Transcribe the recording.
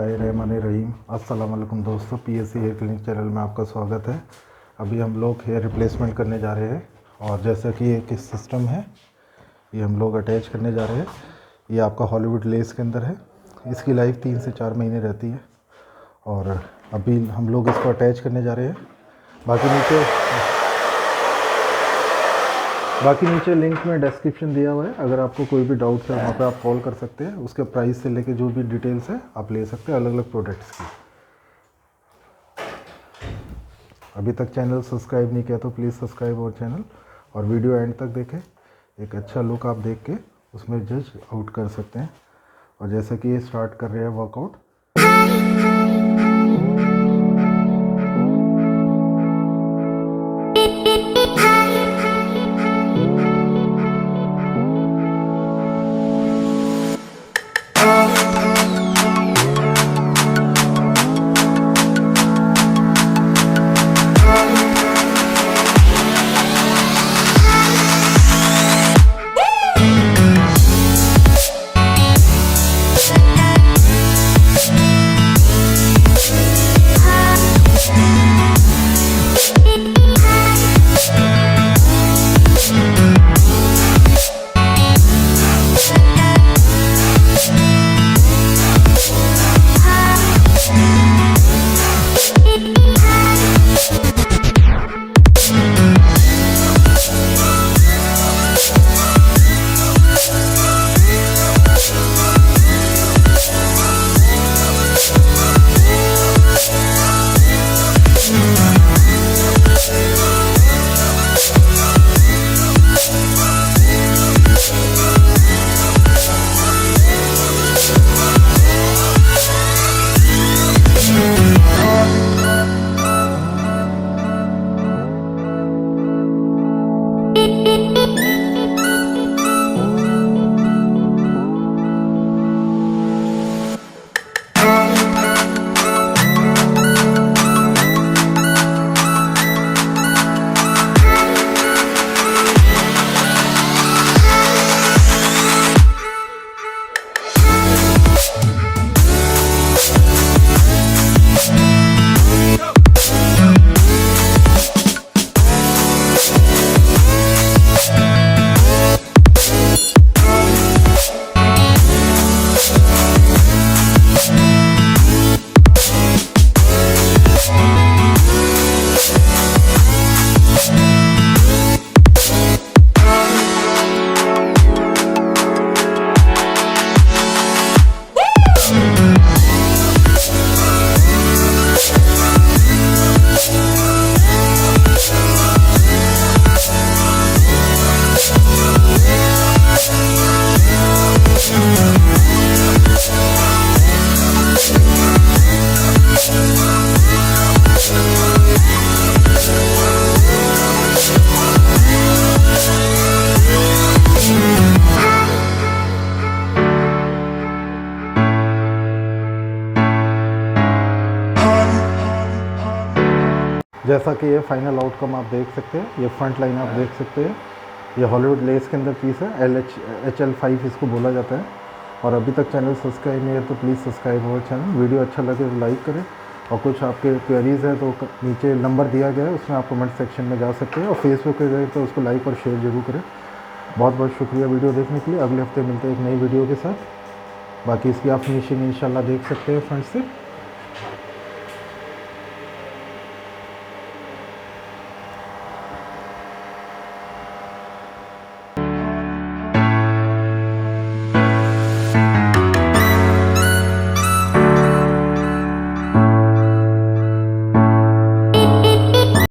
बिस्मिल्लाहिर्रहमानिर्रहीम। अस्सलाम वालेकुम दोस्तों, PHC हेयर क्लिनिक चैनल में आपका स्वागत है। अभी हम लोग हेयर रिप्लेसमेंट करने जा रहे हैं और जैसा कि एक सिस्टम है ये हम लोग अटैच करने जा रहे हैं। ये आपका हॉलीवुड लेस के अंदर है। इसकी लाइफ 3 से 4 महीने रहती है और अभी हम लोग इसको अटैच करने जा रहे हैं। बाकी नीचे लिंक में डिस्क्रिप्शन दिया हुआ है। अगर आपको कोई भी डाउट है वहाँ पे आप कॉल कर सकते हैं। उसके प्राइस से लेके जो भी डिटेल्स है आप ले सकते हैं अलग अलग प्रोडक्ट्स की। अभी तक चैनल सब्सक्राइब नहीं किया तो प्लीज़ सब्सक्राइब और चैनल, और वीडियो एंड तक देखें। एक अच्छा लुक आप देख के उसमें जज आउट कर सकते हैं। और जैसा कि ये स्टार्ट कर रहे हैं वर्कआउट। जैसा कि ये फाइनल आउटकम आप देख सकते हैं, ये फ्रंट लाइन आप देख सकते हैं। ये हॉलीवुड लेस के अंदर पीस है, HL5 इसको बोला जाता है। और अभी तक चैनल सब्सक्राइब नहीं है तो प्लीज़ सब्सक्राइब हो चैनल। वीडियो अच्छा लगे तो लाइक करें, और कुछ आपके क्वेरीज़ है तो नीचे नंबर दिया गया है, उसमें आप कमेंट सेक्शन में जा सकते हैं। और फेसबुक पे गए तो उसको लाइक और शेयर जरूर करें। बहुत बहुत शुक्रिया वीडियो देखने के लिए। अगले हफ्ते मिलते हैं एक नई वीडियो के साथ। बाकी इसकी आप फिनिशिंग इंशाल्लाह देख सकते हैं फ्रंट से।